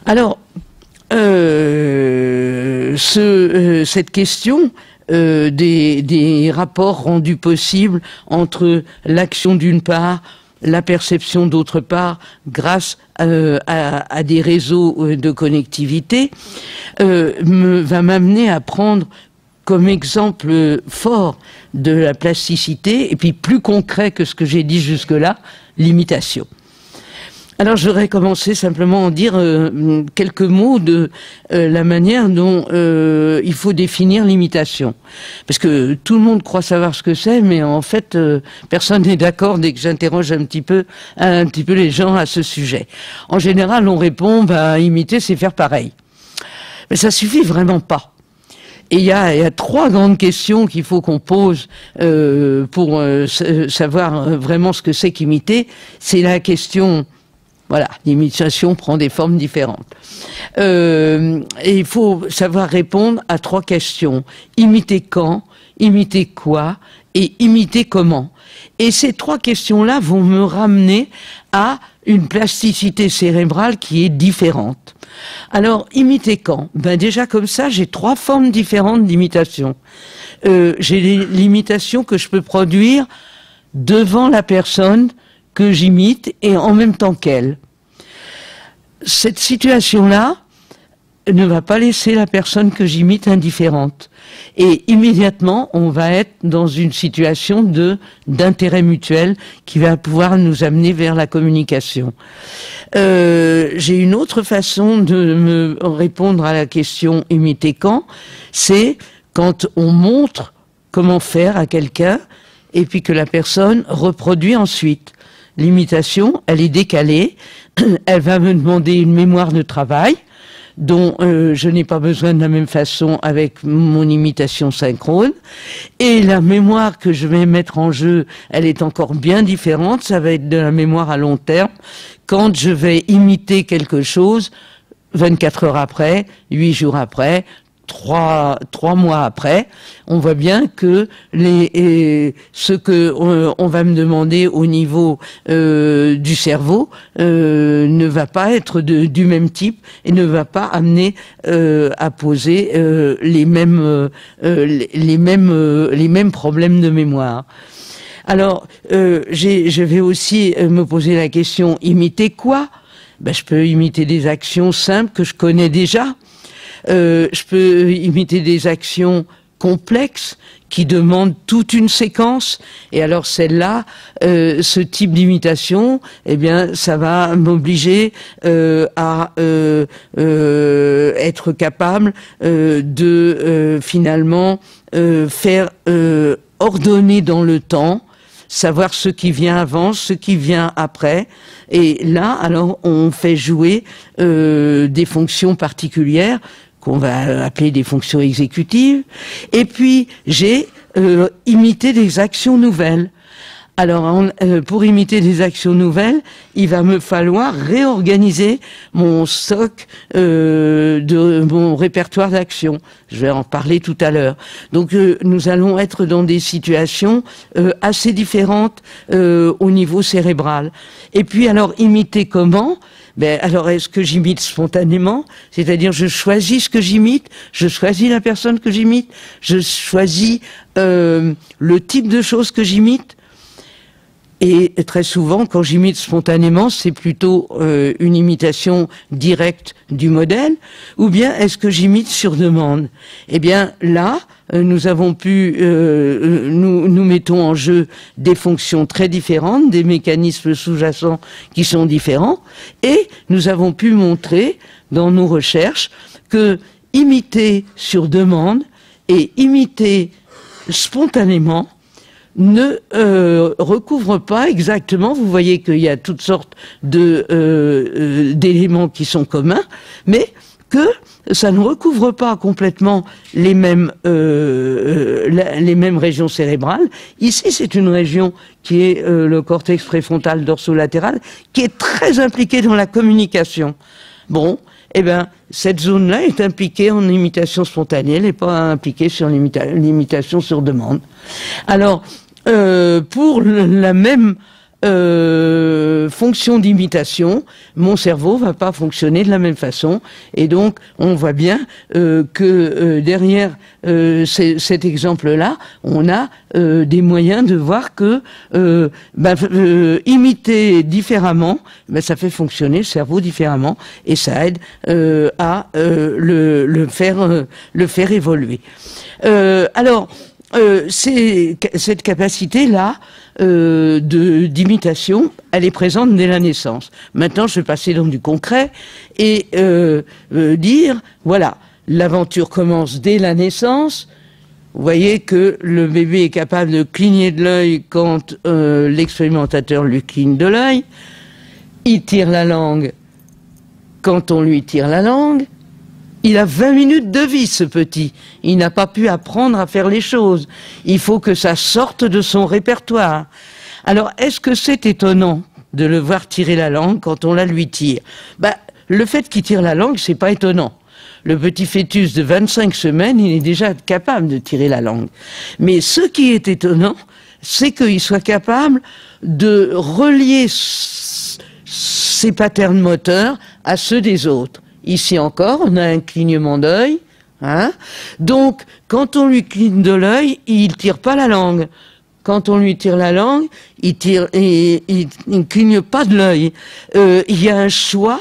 Alors, cette question des rapports rendus possibles entre l'action d'une part, la perception d'autre part, grâce à des réseaux de connectivité, va m'amener à prendre comme exemple fort de la plasticité, et puis plus concret que ce que j'ai dit jusque-là, l'imitation. Alors je voudrais commencer simplement en dire quelques mots de la manière dont il faut définir l'imitation. Parce que tout le monde croit savoir ce que c'est, mais en fait personne n'est d'accord dès que j'interroge un petit peu les gens à ce sujet. En général on répond bah, imiter c'est faire pareil. Mais ça suffit vraiment pas. Et il y a trois grandes questions qu'il faut qu'on pose pour savoir vraiment ce que c'est qu'imiter. C'est la question, voilà, l'imitation prend des formes différentes. Et il faut savoir répondre à trois questions. Imiter quand, imiter quoi et imiter comment. Et ces trois questions-là vont me ramener à une plasticité cérébrale qui est différente. Alors, imiter quand? Ben déjà comme ça, j'ai trois formes différentes d'imitation. J'ai l'imitation que je peux produire devant la personne que j'imite et en même temps qu'elle. Cette situation-là ne va pas laisser la personne que j'imite indifférente. Et immédiatement, on va être dans une situation d'intérêt mutuel qui va pouvoir nous amener vers la communication. J'ai une autre façon de me répondre à la question imiter quand, c'est quand on montre comment faire à quelqu'un et puis que la personne reproduit ensuite. L'imitation, elle est décalée, elle va me demander une mémoire de travail dont je n'ai pas besoin de la même façon avec mon imitation synchrone. Et la mémoire que je vais mettre en jeu, elle est encore bien différente, ça va être de la mémoire à long terme. Quand je vais imiter quelque chose, 24 heures après, 8 jours après, 3 mois après, on voit bien que ce que on va me demander au niveau du cerveau ne va pas être du même type et ne va pas amener à poser les mêmes problèmes de mémoire. Alors, je vais aussi me poser la question, imiter quoi? Ben, je peux imiter des actions simples que je connais déjà. Je peux imiter des actions complexes qui demandent toute une séquence. Et alors celle-là, ce type d'imitation, eh bien, ça va m'obliger à être capable de finalement faire ordonner dans le temps, savoir ce qui vient avant, ce qui vient après. Et là, alors, on fait jouer des fonctions particulières qu'on va appeler des fonctions exécutives. Et puis, j'ai imité des actions nouvelles. Alors, pour imiter des actions nouvelles, il va me falloir réorganiser mon stock de mon répertoire d'actions. Je vais en parler tout à l'heure. Donc, nous allons être dans des situations assez différentes au niveau cérébral. Et puis, alors, imiter comment? Ben, alors, est-ce que j'imite spontanément? C'est-à-dire, je choisis ce que j'imite, je choisis la personne que j'imite, je choisis le type de choses que j'imite. Et très souvent, quand j'imite spontanément, c'est plutôt une imitation directe du modèle, ou bien est-ce que j'imite sur demande? Eh bien, là, nous avons pu, nous mettons en jeu des fonctions très différentes, des mécanismes sous-jacents qui sont différents, et nous avons pu montrer dans nos recherches que imiter sur demande et imiter spontanément ne recouvre pas exactement, vous voyez qu'il y a toutes sortes d'éléments qui sont communs, mais que ça ne recouvre pas complètement les mêmes régions cérébrales. Ici, c'est une région qui est le cortex préfrontal dorsolatéral, qui est très impliquée dans la communication. Bon, eh ben, cette zone-là est impliquée en imitation spontanée, elle n'est pas impliquée sur l'imitation sur demande. Alors, pour la même fonction d'imitation, mon cerveau va pas fonctionner de la même façon. Et donc, on voit bien que derrière cet exemple-là, on a des moyens de voir que imiter différemment, ça fait fonctionner le cerveau différemment, et ça aide à le faire évoluer. Alors, cette capacité-là d'imitation, elle est présente dès la naissance. Maintenant, je vais passer dans du concret et dire, voilà, l'aventure commence dès la naissance. Vous voyez que le bébé est capable de cligner de l'œil quand l'expérimentateur lui cligne de l'œil. Il tire la langue quand on lui tire la langue. Il a 20 minutes de vie, ce petit. Il n'a pas pu apprendre à faire les choses. Il faut que ça sorte de son répertoire. Alors, est-ce que c'est étonnant de le voir tirer la langue quand on la lui tire? Le fait qu'il tire la langue, c'est pas étonnant. Le petit fœtus de 25 semaines, il est déjà capable de tirer la langue. Mais ce qui est étonnant, c'est qu'il soit capable de relier ses patterns moteurs à ceux des autres. Ici encore, on a un clignement d'œil. Hein. Donc, quand on lui cligne de l'œil, il tire pas la langue. Quand on lui tire la langue, il cligne pas de l'œil. Il y a un choix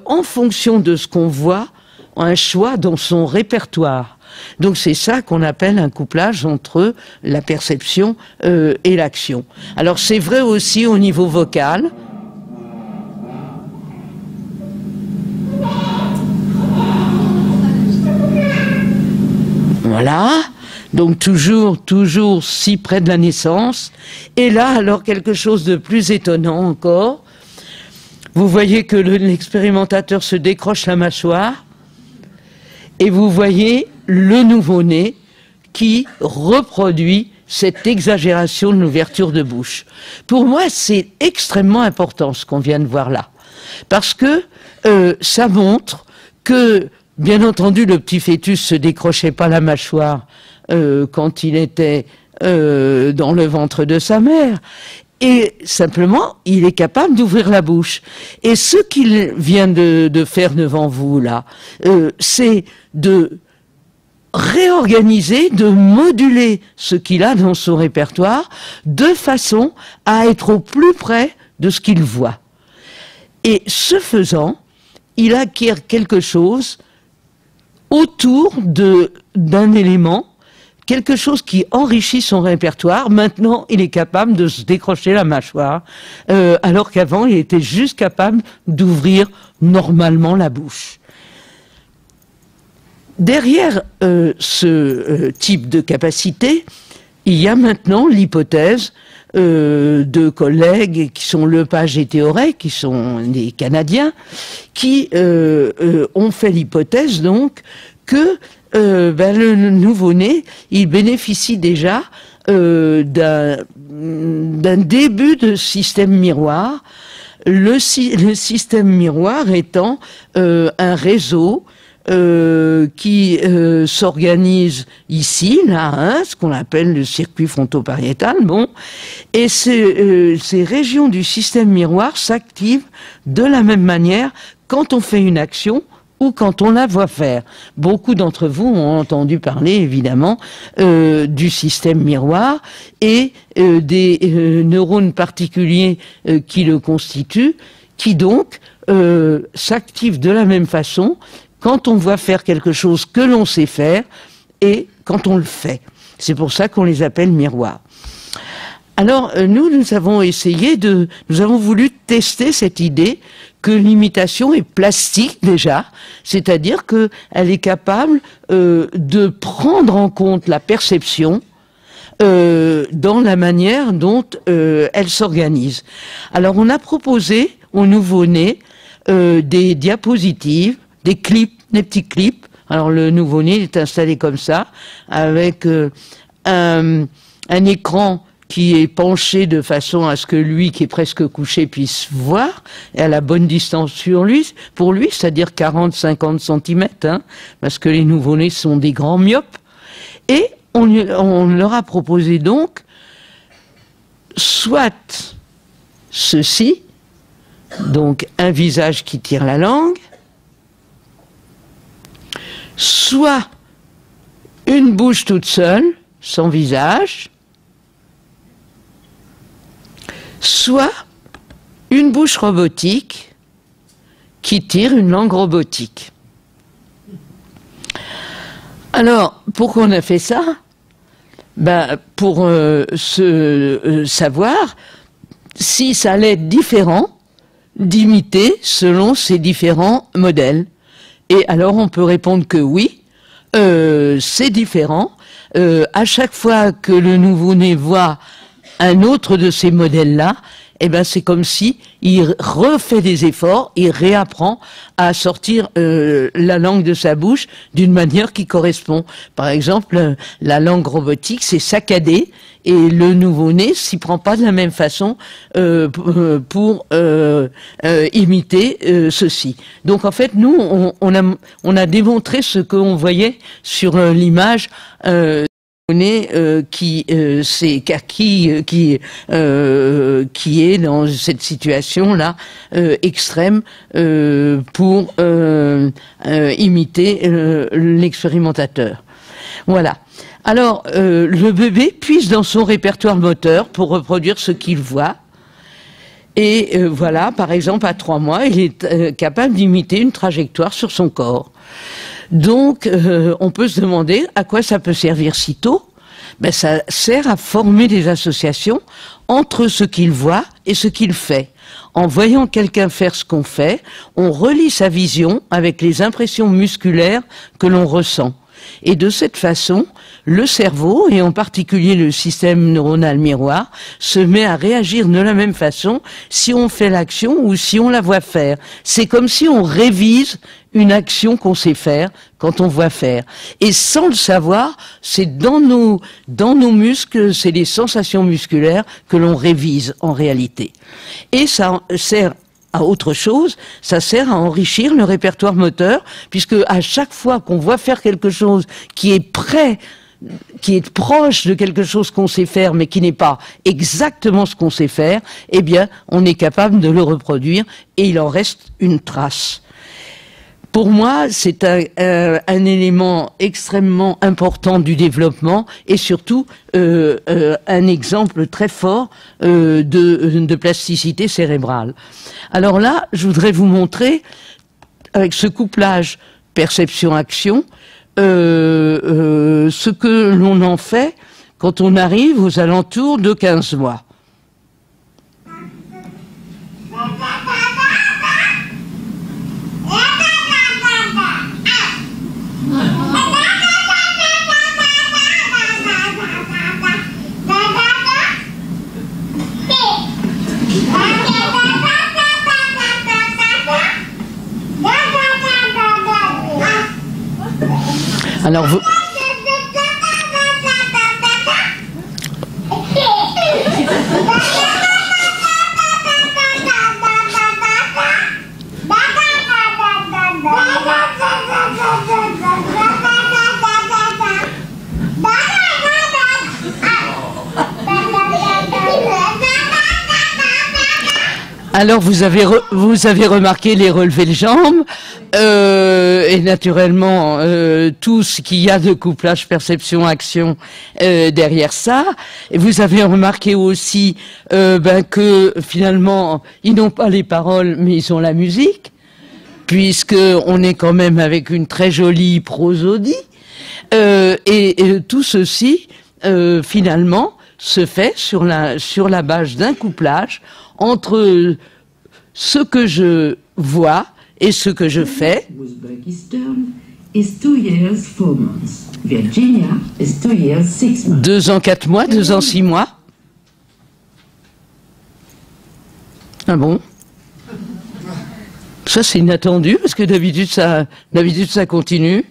en fonction de ce qu'on voit, un choix dans son répertoire. Donc c'est ça qu'on appelle un couplage entre la perception et l'action. Alors c'est vrai aussi au niveau vocal. Voilà, donc toujours si près de la naissance. Et là, alors, quelque chose de plus étonnant encore. Vous voyez que l'expérimentateur se décroche la mâchoire et vous voyez le nouveau-né qui reproduit cette exagération de l'ouverture de bouche. Pour moi, c'est extrêmement important ce qu'on vient de voir là. Parce que ça montre que bien entendu, le petit fœtus se décrochait pas la mâchoire quand il était dans le ventre de sa mère. Et simplement, il est capable d'ouvrir la bouche. Et ce qu'il vient de faire devant vous, là, c'est de réorganiser, de moduler ce qu'il a dans son répertoire de façon à être au plus près de ce qu'il voit. Et ce faisant, il acquiert quelque chose autour d'un élément, quelque chose qui enrichit son répertoire. Maintenant, il est capable de se décrocher la mâchoire, alors qu'avant, il était juste capable d'ouvrir normalement la bouche. Derrière ce type de capacité, il y a maintenant l'hypothèse de collègues qui sont Lepage et Théoret, qui sont des Canadiens, qui ont fait l'hypothèse donc que le nouveau-né, il bénéficie déjà d'un début de système miroir, le système miroir étant un réseau qui s'organise ici, là, hein, ce qu'on appelle le circuit fronto-pariétal, bon, et ces régions du système miroir s'activent de la même manière quand on fait une action ou quand on la voit faire. Beaucoup d'entre vous ont entendu parler, évidemment, du système miroir et des neurones particuliers qui le constituent, qui donc s'activent de la même façon quand on voit faire quelque chose que l'on sait faire et quand on le fait. C'est pour ça qu'on les appelle miroirs. Alors, nous avons nous avons voulu tester cette idée que l'imitation est plastique déjà, c'est-à-dire qu'elle est capable de prendre en compte la perception dans la manière dont elle s'organise. Alors, on a proposé aux nouveau-nés des diapositives, des clips, des petits clips. Alors le nouveau-né est installé comme ça, avec un écran qui est penché de façon à ce que lui, qui est presque couché, puisse voir, et à la bonne distance pour lui, c'est-à-dire 40-50 cm, hein, parce que les nouveau-nés sont des grands myopes. Et on leur a proposé donc soit ceci, donc un visage qui tire la langue, soit une bouche toute seule, sans visage, soit une bouche robotique qui tire une langue robotique. Alors, pourquoi on a fait ça? Ben, pour savoir si ça allait être différent d'imiter selon ces différents modèles. Et alors, on peut répondre que oui, c'est différent. À chaque fois que le nouveau-né voit un autre de ces modèles-là, eh ben c'est comme si il refait des efforts, il réapprend à sortir la langue de sa bouche d'une manière qui correspond. Par exemple, la langue robotique, c'est saccadé, et le nouveau-né s'y prend pas de la même façon pour imiter ceci. Donc en fait, nous, on a démontré ce qu'on voyait sur l'image. Qui est dans cette situation-là extrême pour imiter l'expérimentateur. Voilà. Alors, le bébé puise dans son répertoire moteur pour reproduire ce qu'il voit. Et voilà, par exemple, à 3 mois, il est capable d'imiter une trajectoire sur son corps. Donc, on peut se demander à quoi ça peut servir si tôt. Ben, ça sert à former des associations entre ce qu'il voit et ce qu'il fait. En voyant quelqu'un faire ce qu'on fait, on relie sa vision avec les impressions musculaires que l'on ressent. Et de cette façon, le cerveau, et en particulier le système neuronal miroir, se met à réagir de la même façon si on fait l'action ou si on la voit faire. C'est comme si on révise une action qu'on sait faire quand on voit faire. Et sans le savoir, c'est dans nos muscles, c'est les sensations musculaires que l'on révise en réalité. Et ça sert à autre chose, ça sert à enrichir le répertoire moteur, puisque à chaque fois qu'on voit faire quelque chose qui est prêt, qui est proche de quelque chose qu'on sait faire, mais qui n'est pas exactement ce qu'on sait faire, eh bien, on est capable de le reproduire et il en reste une trace. Pour moi, c'est un élément extrêmement important du développement et surtout un exemple très fort de plasticité cérébrale. Alors là, je voudrais vous montrer, avec ce couplage perception-action, ce que l'on en fait quand on arrive aux alentours de 15 mois. Alors vous... Alors vous avez remarqué les relevés de jambes et naturellement tout ce qu'il y a de couplage perception-action derrière ça. Et vous avez remarqué aussi que finalement ils n'ont pas les paroles mais ils ont la musique, puisque on est quand même avec une très jolie prosodie et tout ceci finalement se fait sur la base d'un couplage entre ce que je vois et ce que je fais. Is 2 years, 4 months. Virginia is 2 years, 6 months. 2 ans, 4 mois, 2 ans, 6 mois. Ah bon? Ça, c'est inattendu, parce que d'habitude, ça continue.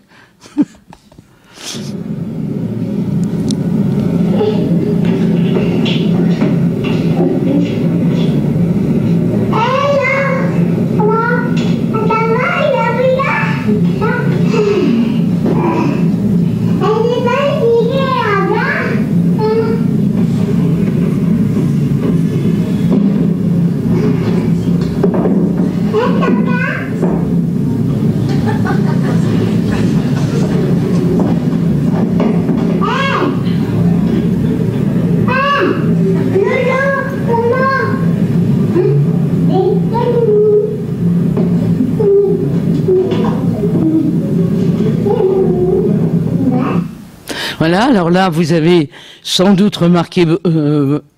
Voilà, alors là, vous avez sans doute remarqué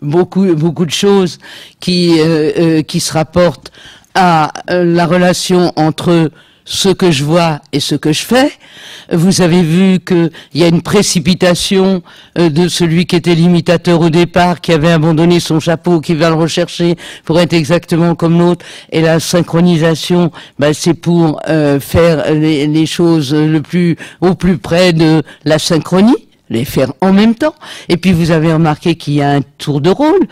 beaucoup de choses qui se rapportent à la relation entre ce que je vois et ce que je fais. Vous avez vu qu'il y a une précipitation de celui qui était l'imitateur au départ, qui avait abandonné son chapeau, qui va le rechercher pour être exactement comme l'autre. Et la synchronisation, c'est pour faire les choses au plus près de la synchronie, les faire en même temps. Et puis vous avez remarqué qu'il y a un tour de rôle,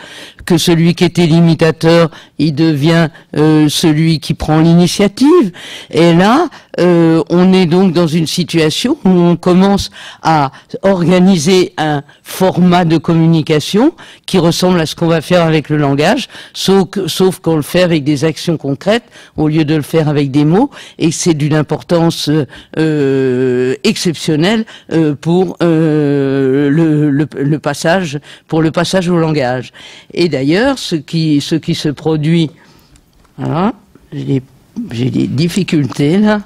que celui qui était l'imitateur, il devient celui qui prend l'initiative. Et là, on est donc dans une situation où on commence à organiser un format de communication qui ressemble à ce qu'on va faire avec le langage, sauf qu'on le fait avec des actions concrètes au lieu de le faire avec des mots, et c'est d'une importance exceptionnelle pour le passage au langage. Et d'ailleurs, ce qui se produit, voilà, j'ai des difficultés là.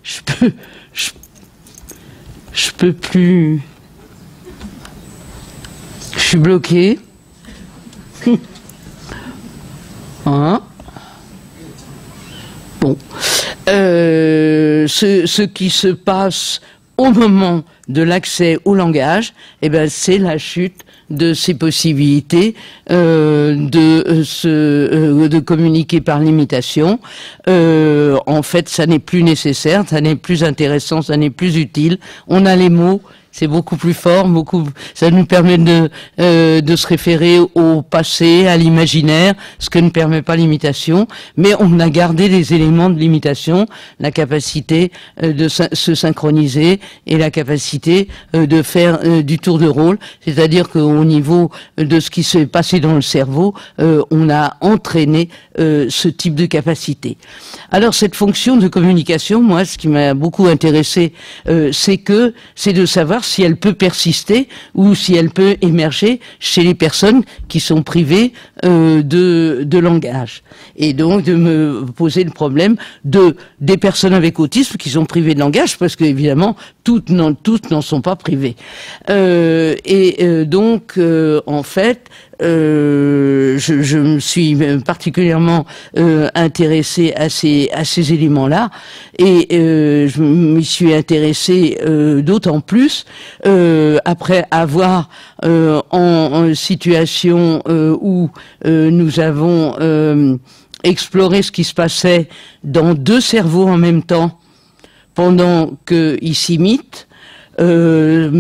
Je peux plus. Je suis bloqué. Hein? Bon. Ce qui se passe au moment de l'accès au langage, c'est la chute de ces possibilités de communiquer par l'imitation. En fait, ça n'est plus nécessaire, ça n'est plus intéressant, ça n'est plus utile. On a les mots. C'est beaucoup plus fort, ça nous permet de se référer au passé, à l'imaginaire, ce que ne permet pas l'imitation, mais on a gardé les éléments de l'imitation, la capacité de se synchroniser et la capacité de faire du tour de rôle, c'est-à-dire qu'au niveau de ce qui s'est passé dans le cerveau, on a entraîné ce type de capacité. Alors cette fonction de communication, moi, ce qui m'a beaucoup intéressé, c'est de savoir si elle peut persister ou si elle peut émerger chez les personnes qui sont privées de langage. Et donc de me poser le problème des personnes avec autisme qui sont privées de langage, parce que évidemment toutes n'en sont pas privées. Donc en fait, je me suis particulièrement intéressée à ces éléments-là, et je m'y suis intéressée d'autant plus après avoir en situation où nous avons exploré ce qui se passait dans deux cerveaux en même temps pendant qu'ils s'imitent, nous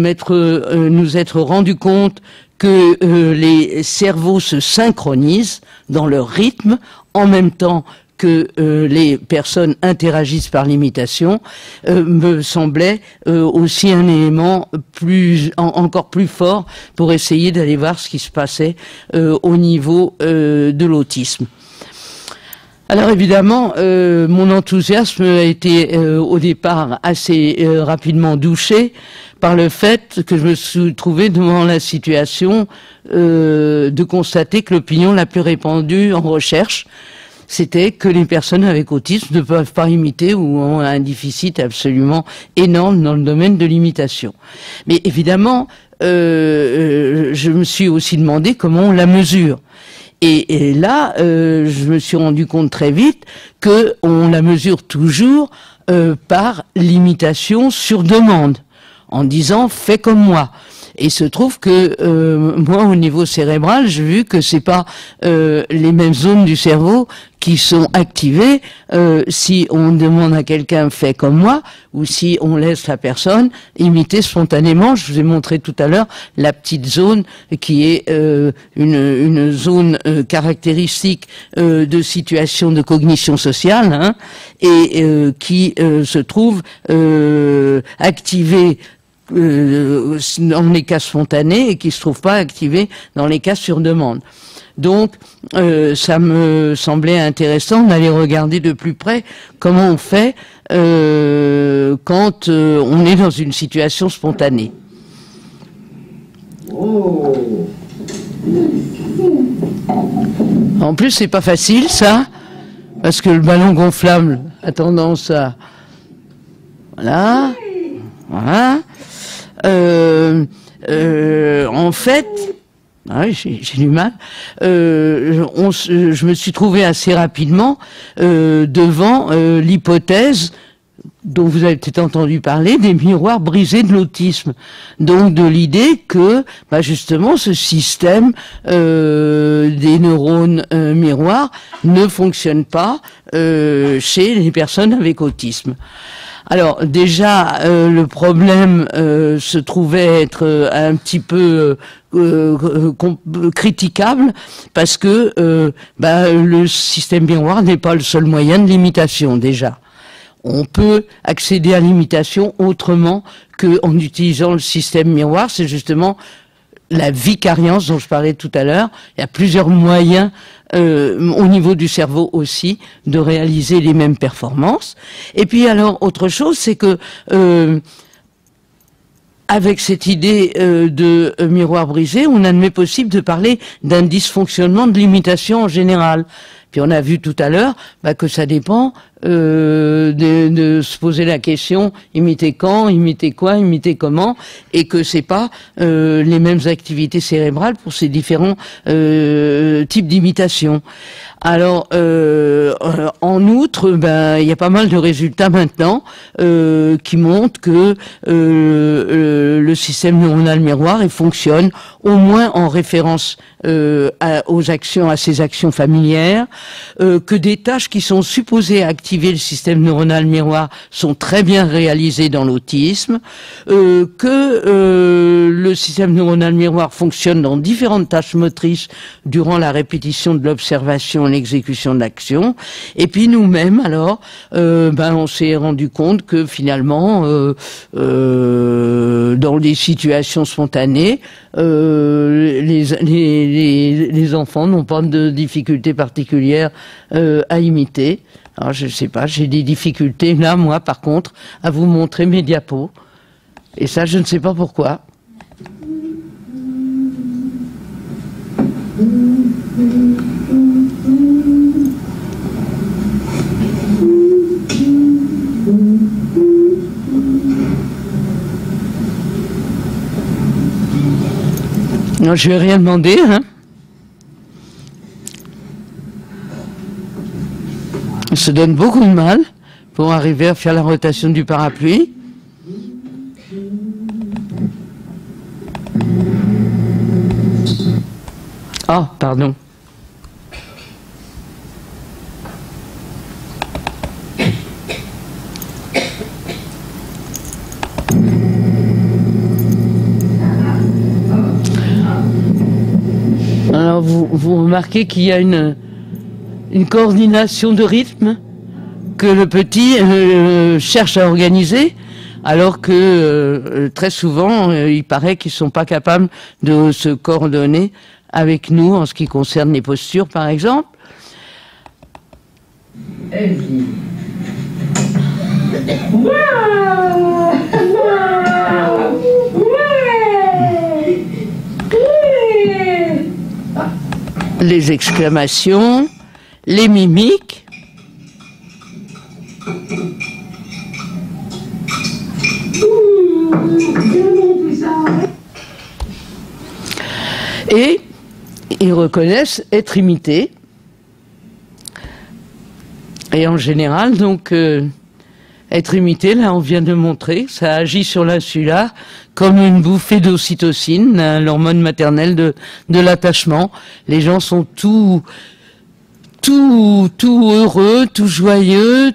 être rendu compte que les cerveaux se synchronisent dans leur rythme en même temps que les personnes interagissent par l'imitation, me semblait aussi un élément encore plus fort pour essayer d'aller voir ce qui se passait au niveau de l'autisme. Alors évidemment, mon enthousiasme a été au départ assez rapidement douché par le fait que je me suis trouvé devant la situation de constater que l'opinion la plus répandue en recherche, c'était que les personnes avec autisme ne peuvent pas imiter ou ont un déficit absolument énorme dans le domaine de l'imitation. Mais évidemment, je me suis aussi demandé comment on la mesure. Et là, je me suis rendu compte très vite que on la mesure toujours par l'imitation sur demande, en disant « fais comme moi ». Et il se trouve que moi, au niveau cérébral, j'ai vu que c'est pas les mêmes zones du cerveau qui sont activées si on demande à quelqu'un fait comme moi ou si on laisse la personne imiter spontanément. Je vous ai montré tout à l'heure la petite zone qui est une zone caractéristique de situation de cognition sociale, hein, et qui se trouve activée dans les cas spontanés et qui se trouve pas activé dans les cas sur demande. Donc, ça me semblait intéressant d'aller regarder de plus près comment on fait quand on est dans une situation spontanée. En plus, c'est pas facile, ça, parce que le ballon gonflable a tendance Voilà. Voilà. En fait, j'ai du mal. Je me suis trouvé assez rapidement devant l'hypothèse dont vous avez peut-être entendu parler, des miroirs brisés de l'autisme. Donc de l'idée que, justement, ce système des neurones miroirs ne fonctionne pas chez les personnes avec autisme. Alors déjà, le problème se trouvait être un petit peu critiquable parce que le système miroir n'est pas le seul moyen de l'imitation déjà. On peut accéder à l'imitation autrement qu'en utilisant le système miroir. C'est justement la vicariance dont je parlais tout à l'heure. Il y a plusieurs moyens au niveau du cerveau aussi de réaliser les mêmes performances. Et puis alors autre chose, c'est que avec cette idée de miroir brisé, on admet possible de parler d'un dysfonctionnement de l'imitation en général. Puis on a vu tout à l'heure que ça dépend de se poser la question imiter quand, imiter quoi, imiter comment, et que c'est pas les mêmes activités cérébrales pour ces différents types d'imitation. Alors, en outre, il y a pas mal de résultats maintenant qui montrent que le système neuronal miroir fonctionne au moins en référence à ces actions familières, que des tâches qui sont supposées activer le système neuronal miroir sont très bien réalisées dans l'autisme, que le système neuronal miroir fonctionne dans différentes tâches motrices durant la répétition de l'observation et l'exécution de l'action. Et puis nous-mêmes, alors, on s'est rendu compte que finalement, dans des situations spontanées, les enfants n'ont pas de difficultés particulières à imiter. Alors je sais pas, j'ai des difficultés là, moi, par contre, à vous montrer mes diapos. Et ça, je ne sais pas pourquoi. Non, je vais rien demander, hein. On se donne beaucoup de mal pour arriver à faire la rotation du parapluie. Oh, pardon. Alors, vous remarquez qu'il y a une coordination de rythme que le petit cherche à organiser, alors que très souvent, il paraît qu'ils ne sont pas capables de se coordonner avec nous en ce qui concerne les postures, par exemple. Les exclamations, les mimiques. Et ils reconnaissent être imités. Et en général, donc, être imité, là, on vient de montrer, ça agit sur l'insula comme une bouffée d'ocytocine, l'hormone maternelle de l'attachement. Les gens sont tout heureux, tout joyeux,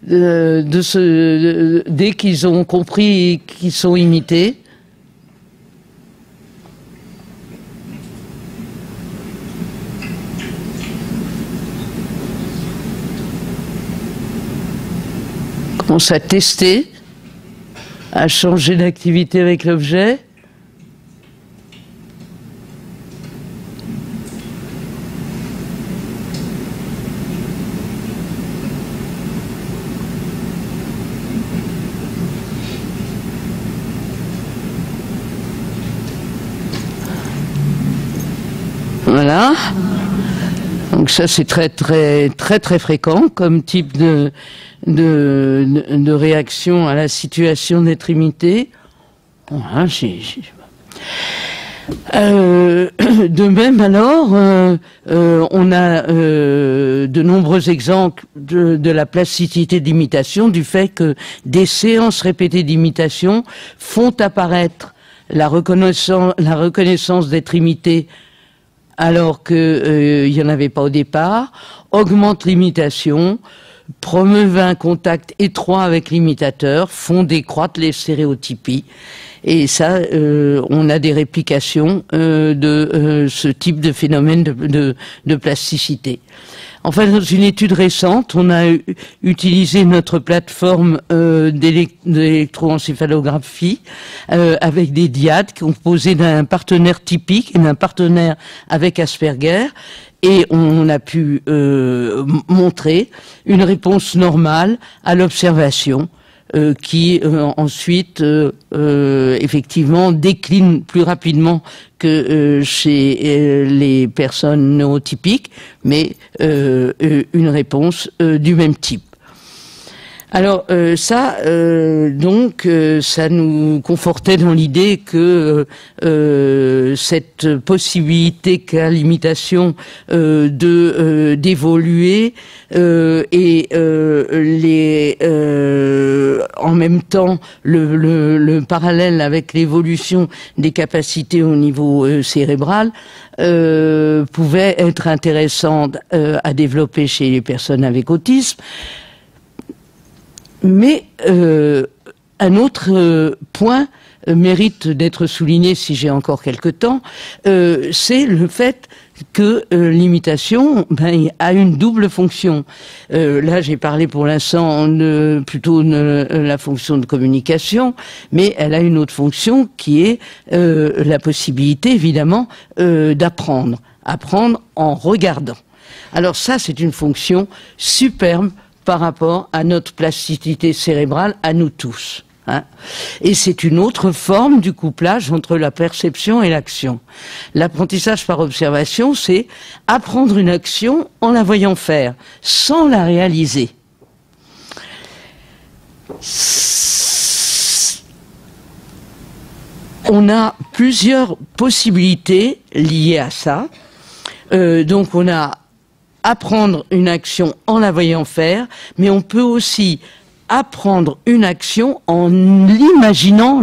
dès qu'ils ont compris qu'ils sont imités. Commence à tester, à changer d'activité avec l'objet. Voilà. Donc ça c'est très fréquent comme type de réaction à la situation d'extrémité. Voilà, de même alors, on a de nombreux exemples de la plasticité d'imitation, du fait que des séances répétées d'imitation font apparaître la reconnaissance d'être imité alors que il y en avait pas au départ, augmente l'imitation, promeuvent un contact étroit avec l'imitateur, font décroître les stéréotypies. Et ça, on a des réplications de ce type de phénomène de plasticité. Enfin, dans une étude récente, on a utilisé notre plateforme d'électroencéphalographie avec des diades composées d'un partenaire typique et d'un partenaire avec Asperger. Et on a pu montrer une réponse normale à l'observation qui ensuite effectivement décline plus rapidement que chez les personnes neurotypiques, mais une réponse du même type. Alors ça, donc, ça nous confortait dans l'idée que cette possibilité qu'a l'imitation d'évoluer et en même temps le parallèle avec l'évolution des capacités au niveau cérébral pouvait être intéressant à développer chez les personnes avec autisme. Mais un autre point mérite d'être souligné, si j'ai encore quelque temps, c'est le fait que l'imitation a une double fonction. Là, j'ai parlé pour l'instant plutôt de la fonction de communication, mais elle a une autre fonction qui est la possibilité, évidemment, d'apprendre. Apprendre en regardant. Alors ça, c'est une fonction superbe par rapport à notre plasticité cérébrale, à nous tous. Hein. Et c'est une autre forme du couplage entre la perception et l'action. L'apprentissage par observation, c'est apprendre une action en la voyant faire, sans la réaliser. On a plusieurs possibilités liées à ça. Donc on a apprendre une action en la voyant faire, mais on peut aussi apprendre une action en imaginant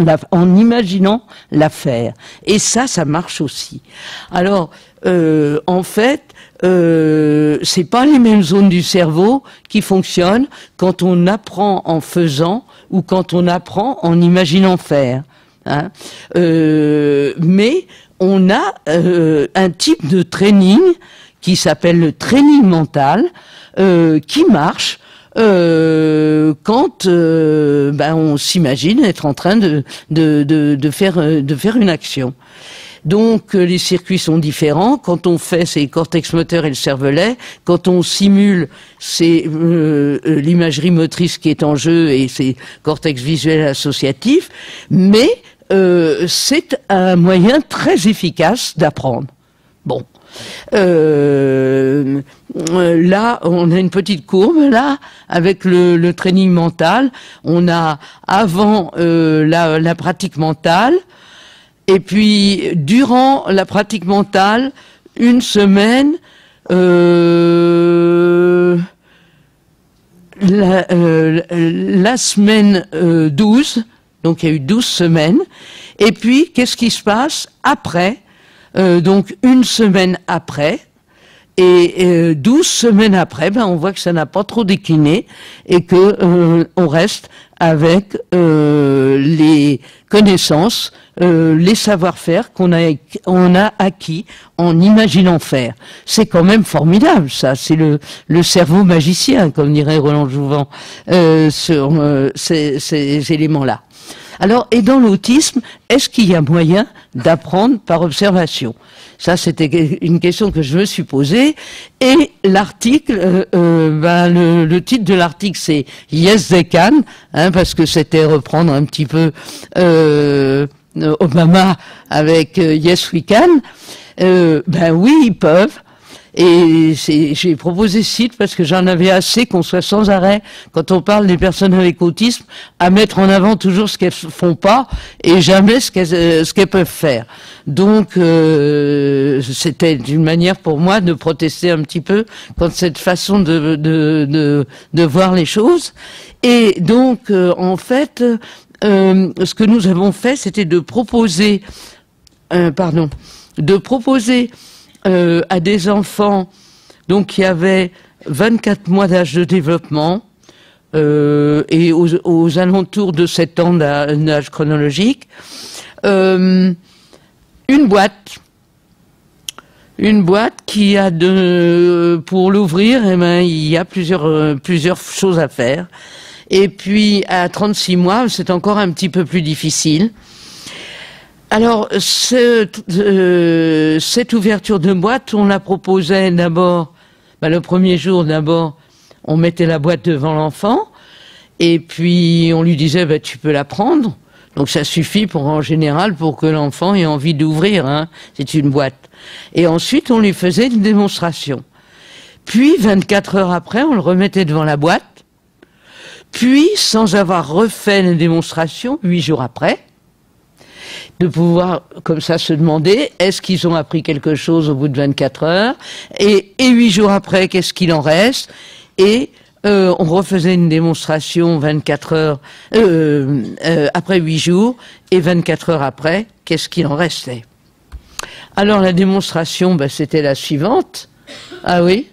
la faire. Et ça marche aussi. Alors, en fait, c'est pas les mêmes zones du cerveau qui fonctionnent quand on apprend en faisant ou quand on apprend en imaginant faire. Hein. Mais on a un type de training qui s'appelle le training mental, qui marche quand on s'imagine être en train de faire une action. Donc les circuits sont différents. Quand on fait, c'est le cortex moteur et le cervelet. Quand on simule, c'est l'imagerie motrice qui est en jeu et c'est cortex visuel associatif. Mais c'est un moyen très efficace d'apprendre. Bon. Là, on a une petite courbe là avec le training mental. On a avant la pratique mentale, et puis durant la pratique mentale, une semaine, la semaine 12, donc il y a eu 12 semaines. Et puis, qu'est-ce qui se passe après? Donc une semaine après, et 12 semaines après, on voit que ça n'a pas trop décliné et que on reste avec les connaissances, les savoir-faire qu'on a acquis en imaginant faire. C'est quand même formidable, ça. C'est le cerveau magicien, comme dirait Roland Jouvin, sur ces éléments-là. Alors, et dans l'autisme, est-ce qu'il y a moyen d'apprendre par observation? Ça, c'était une question que je me suis posée. Et l'article, le titre de l'article, c'est Yes They Can, parce que c'était reprendre un petit peu Obama avec Yes We Can. Oui, ils peuvent. Et j'ai proposé ce site parce que j'en avais assez qu'on soit sans arrêt, quand on parle des personnes avec autisme, à mettre en avant toujours ce qu'elles font pas et jamais ce qu'elles peuvent faire. Donc c'était une manière pour moi de protester un petit peu contre cette façon de voir les choses. Et donc en fait, ce que nous avons fait, c'était de proposer à des enfants donc qui avaient 24 mois d'âge de développement et aux alentours de 7 ans d'âge chronologique, une boîte qui a pour l'ouvrir, eh ben, il y a plusieurs choses à faire. Et puis à 36 mois, c'est encore un petit peu plus difficile. Alors, cette ouverture de boîte, on la proposait d'abord, le premier jour d'abord, on mettait la boîte devant l'enfant, et puis on lui disait, tu peux la prendre. Donc ça suffit en général pour que l'enfant ait envie d'ouvrir, hein. C'est une boîte. Et ensuite, on lui faisait une démonstration. Puis, 24 heures après, on le remettait devant la boîte. Puis, sans avoir refait la démonstration, 8 jours après, de pouvoir, comme ça, se demander, est-ce qu'ils ont appris quelque chose au bout de 24 heures? Et 8 jours après, qu'est-ce qu'il en reste? Et on refaisait une démonstration 24 heures, après 8 jours, et 24 heures après, qu'est-ce qu'il en restait? Alors, la démonstration, c'était la suivante. Ah oui?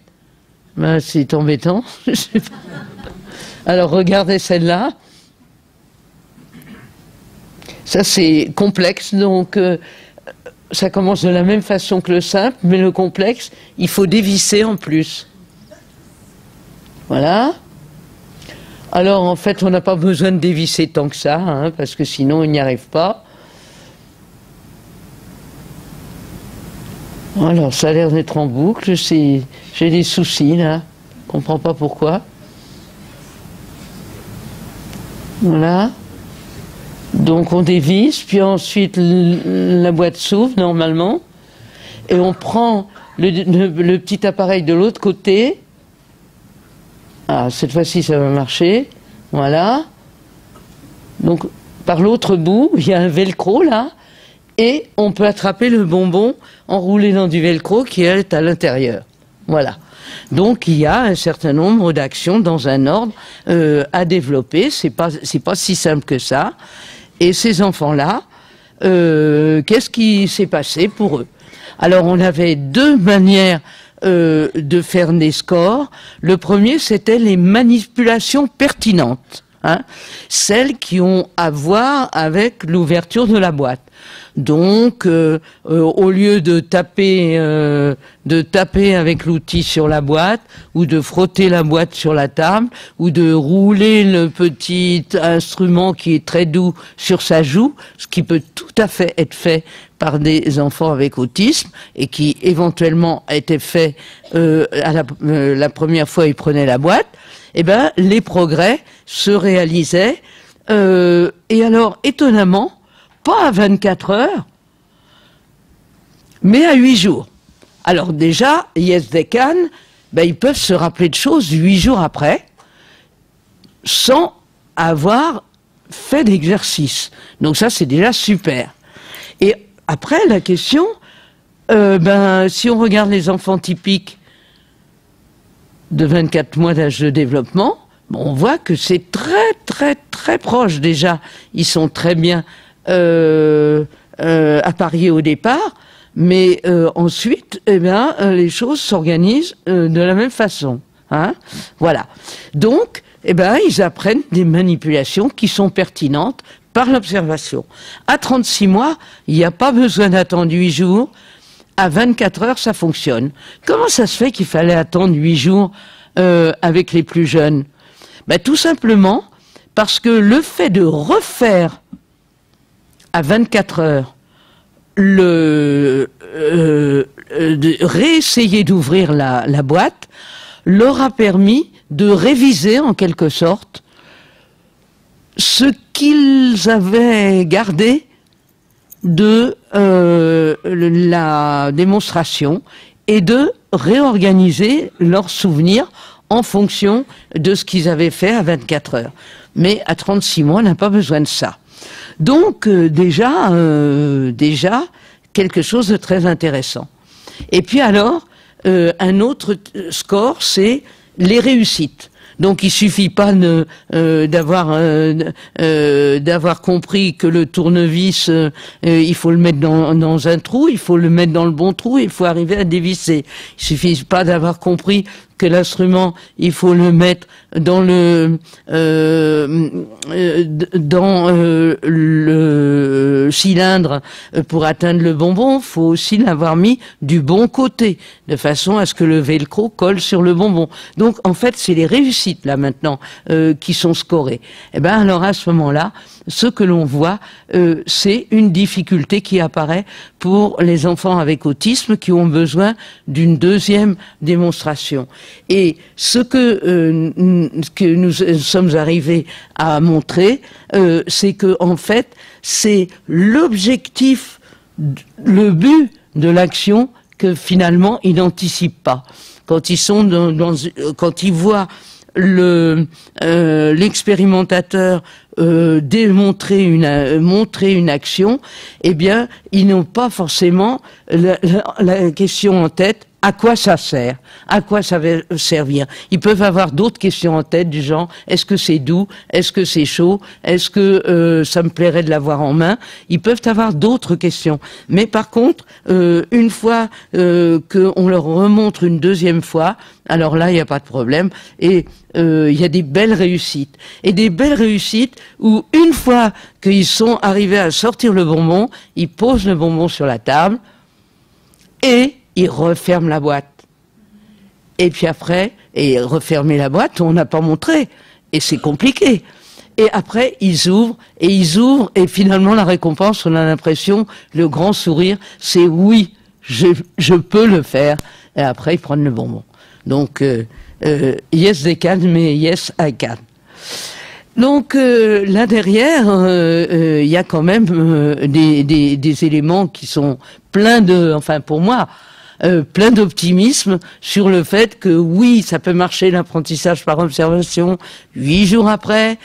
C'est embêtant. Je sais pas. Alors, regardez celle-là. Ça, c'est complexe, donc ça commence de la même façon que le simple, mais le complexe, il faut dévisser en plus. Voilà. Alors, en fait, on n'a pas besoin de dévisser tant que ça, hein, parce que sinon, il n'y arrive pas. Alors, ça a l'air d'être en boucle. J'ai des soucis, là. Je ne comprends pas pourquoi. Voilà. Donc on dévisse, puis ensuite la boîte s'ouvre normalement, et on prend le petit appareil de l'autre côté. Ah, cette fois-ci ça va marcher. Voilà. Donc par l'autre bout, il y a un velcro là, et on peut attraper le bonbon enroulé dans du velcro qui est à l'intérieur. Voilà. Donc il y a un certain nombre d'actions dans un ordre à développer. C'est pas si simple que ça. Et ces enfants-là, qu'est-ce qui s'est passé pour eux? Alors on avait deux manières de faire des scores. Le premier, c'était les manipulations pertinentes, hein, celles qui ont à voir avec l'ouverture de la boîte. Donc, au lieu de taper avec l'outil sur la boîte, ou de frotter la boîte sur la table, ou de rouler le petit instrument qui est très doux sur sa joue, ce qui peut tout à fait être fait par des enfants avec autisme, et qui éventuellement a été fait la première fois ils prenaient la boîte, eh ben les progrès se réalisaient. Et alors, étonnamment, pas à 24 heures, mais à 8 jours. Alors déjà, yes they can, ils peuvent se rappeler de choses 8 jours après, sans avoir fait d'exercice. Donc ça, c'est déjà super. Et après, la question, si on regarde les enfants typiques de 24 mois d'âge de développement, on voit que c'est très, très, très proche déjà. Ils sont très bien appariés au départ, mais ensuite, les choses s'organisent de la même façon. Hein, voilà. Donc, ils apprennent des manipulations qui sont pertinentes par l'observation. À 36 mois, il n'y a pas besoin d'attendre 8 jours. À 24 heures, ça fonctionne. Comment ça se fait qu'il fallait attendre 8 jours avec les plus jeunes? Tout simplement parce que le fait de refaire à 24 heures de réessayer d'ouvrir la boîte leur a permis de réviser en quelque sorte ce qu'ils avaient gardé de la démonstration, et de réorganiser leurs souvenirs en fonction de ce qu'ils avaient fait à 24 heures. Mais à 36 mois, on n'a pas besoin de ça. Donc déjà, quelque chose de très intéressant. Et puis alors, un autre score, c'est les réussites. Donc il suffit pas d'avoir compris que le tournevis, il faut le mettre dans un trou, il faut le mettre dans le bon trou, il faut arriver à dévisser. Il suffit pas d'avoir compris que l'instrument, il faut le mettre dans le cylindre pour atteindre le bonbon. Il faut aussi l'avoir mis du bon côté, de façon à ce que le velcro colle sur le bonbon. Donc en fait, c'est les réussites là maintenant qui sont scorées. Et ben alors à ce moment-là, ce que l'on voit, c'est une difficulté qui apparaît pour les enfants avec autisme qui ont besoin d'une deuxième démonstration. Et ce que nous sommes arrivés à montrer, c'est que en fait, c'est l'objectif, le but de l'action que finalement ils n'anticipent pas. Quand ils sont quand ils voient l'expérimentateur montrer une action, eh bien, ils n'ont pas forcément la question en tête. À quoi ça sert? À quoi ça va servir? Ils peuvent avoir d'autres questions en tête du genre, est-ce que c'est doux? Est-ce que c'est chaud? Est-ce que ça me plairait de l'avoir en main? Ils peuvent avoir d'autres questions. Mais par contre, une fois qu'on leur remontre une deuxième fois, alors là, il n'y a pas de problème. Et il y a des belles réussites. Et des belles réussites où, une fois qu'ils sont arrivés à sortir le bonbon, ils posent le bonbon sur la table et ils referment la boîte. Et puis après, et refermer la boîte, on n'a pas montré. Et c'est compliqué. Et après, ils ouvrent, et finalement, la récompense, on a l'impression, le grand sourire, c'est oui, je peux le faire. Et après, ils prennent le bonbon. Donc, yes, they can, mais yes, I can. Donc là derrière, il y a quand même des éléments qui sont pleins de, enfin pour moi, plein d'optimisme sur le fait que oui, ça peut marcher l'apprentissage par observation 8 jours après.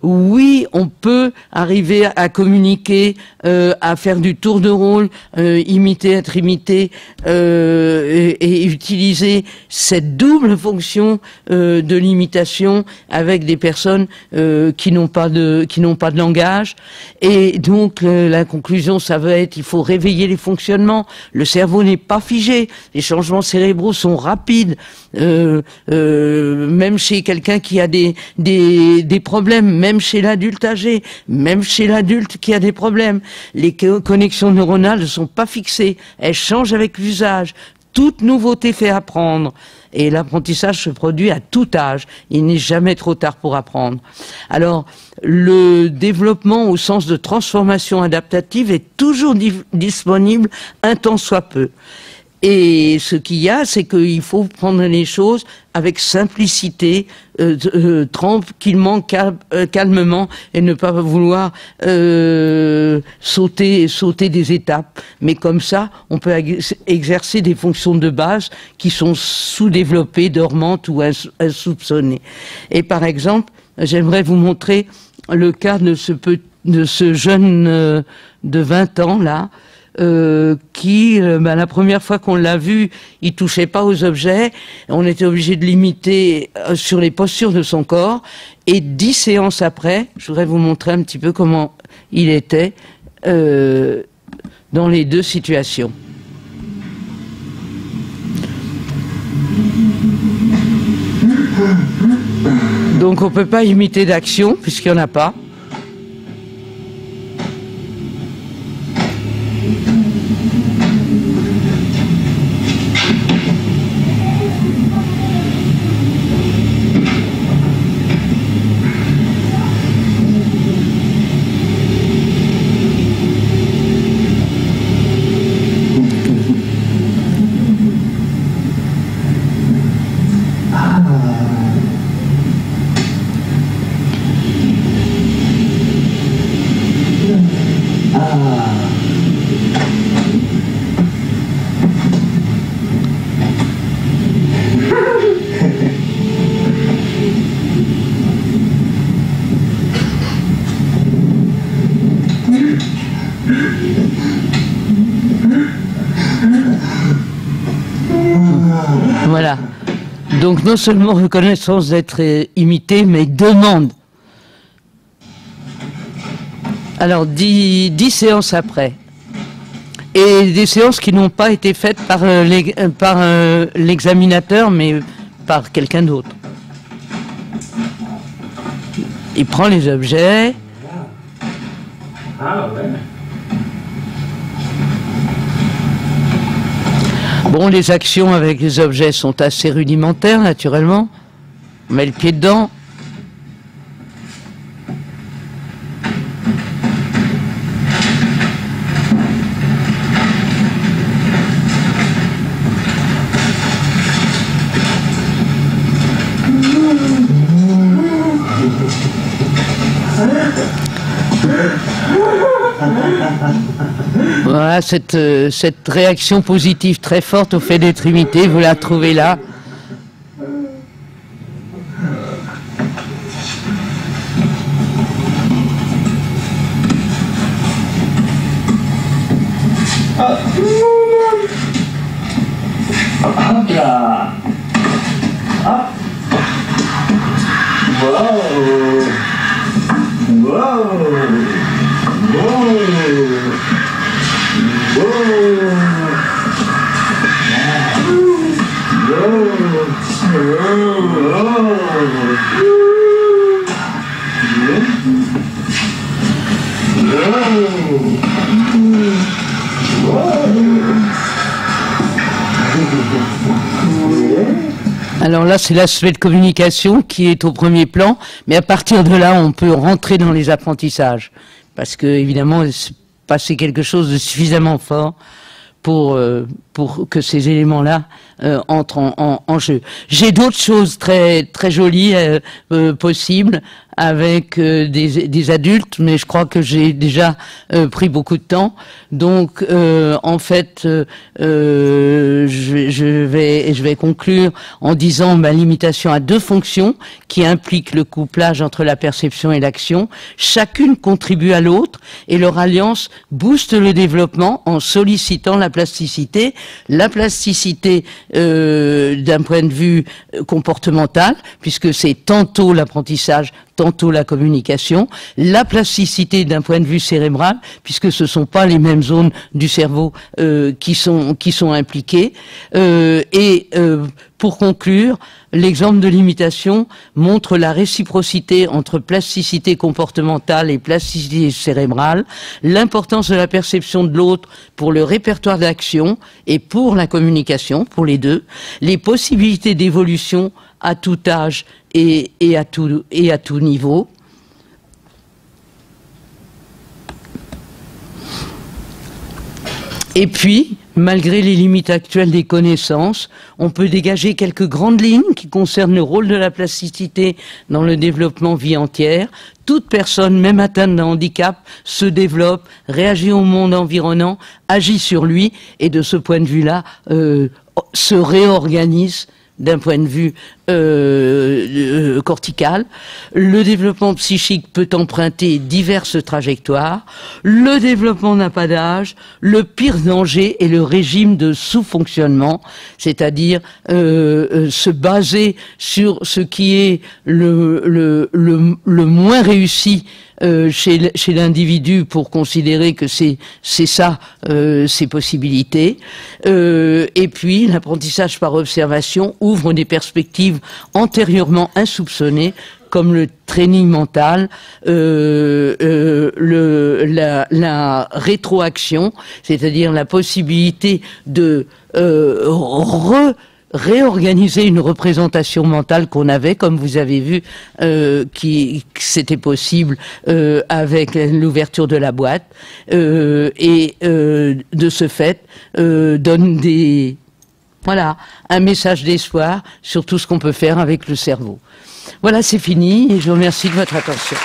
Oui, on peut arriver à communiquer, à faire du tour de rôle, imiter, être imité, et utiliser cette double fonction de l'imitation avec des personnes qui n'ont pas de langage. Et donc la conclusion, ça va être, il faut réveiller les fonctionnements. Le cerveau n'est pas figé, les changements cérébraux sont rapides, même chez quelqu'un qui a des problèmes, même chez l'adulte âgé, même chez l'adulte qui a des problèmes. Les connexions neuronales ne sont pas fixées, elles changent avec l'usage. Toute nouveauté fait apprendre. Et l'apprentissage se produit à tout âge. Il n'est jamais trop tard pour apprendre. Alors, le développement au sens de transformation adaptative est toujours disponible un tant soit peu. Et ce qu'il y a, c'est qu'il faut prendre les choses avec simplicité, tranquillement, calmement, et ne pas vouloir sauter des étapes. Mais comme ça, on peut exercer des fonctions de base qui sont sous-développées, dormantes ou insoupçonnées. Et par exemple, j'aimerais vous montrer le cas de ce jeune de 20 ans là, qui, la première fois qu'on l'a vu, il touchait pas aux objets. On était obligé de l'imiter sur les postures de son corps. Et 10 séances après, je voudrais vous montrer un petit peu comment il était dans les deux situations. Donc on peut pas imiter d'action puisqu'il n'y en a pas. Voilà. Donc non seulement reconnaissance d'être imité, mais demande. Alors 10 séances après. Et des séances qui n'ont pas été faites par l'examinateur, mais par quelqu'un d'autre. Il prend les objets. Ah ouais. Bon, les actions avec les objets sont assez rudimentaires, naturellement. On met le pied dedans. Voilà, cette réaction positive très forte au fait d'être imité, vous la trouvez là. Hop là. Hop. Wow. Wow. Wow. Alors là, c'est l'aspect de communication qui est au premier plan, mais à partir de là, on peut rentrer dans les apprentissages. Parce que, évidemment, passer quelque chose de suffisamment fort pour que ces éléments-là entrent en jeu. J'ai d'autres choses très jolies possibles avec des adultes, mais je crois que j'ai déjà pris beaucoup de temps. Donc, en fait, je vais conclure en disant ma limitation à 2 fonctions qui impliquent le couplage entre la perception et l'action. Chacune contribue à l'autre et leur alliance booste le développement en sollicitant la plasticité. La plasticité d'un point de vue comportemental, puisque c'est tantôt l'apprentissage, tantôt la communication, la plasticité d'un point de vue cérébral, puisque ce ne sont pas les mêmes zones du cerveau qui sont impliquées. Pour conclure, l'exemple de l'imitation montre la réciprocité entre plasticité comportementale et plasticité cérébrale, l'importance de la perception de l'autre pour le répertoire d'action et pour la communication, pour les deux, les possibilités d'évolution à tout âge et à tout niveau. Et puis, malgré les limites actuelles des connaissances, on peut dégager quelques grandes lignes qui concernent le rôle de la plasticité dans le développement vie entière. Toute personne, même atteinte d'un handicap, se développe, réagit au monde environnant, agit sur lui et de ce point de vue-là, se réorganise d'un point de vue cortical. Le développement psychique peut emprunter diverses trajectoires. Le développement n'a pas d'âge. Le pire danger est le régime de sous-fonctionnement, c'est-à-dire se baser sur ce qui est le moins réussi chez l'individu pour considérer que c'est ça ses possibilités. Et puis l'apprentissage par observation ouvre des perspectives antérieurement insoupçonnées comme le training mental, la rétroaction, c'est-à-dire la possibilité de réorganiser une représentation mentale qu'on avait, comme vous avez vu, que c'était possible avec l'ouverture de la boîte, et de ce fait donne un message d'espoir sur tout ce qu'on peut faire avec le cerveau. Voilà, c'est fini et je vous remercie de votre attention.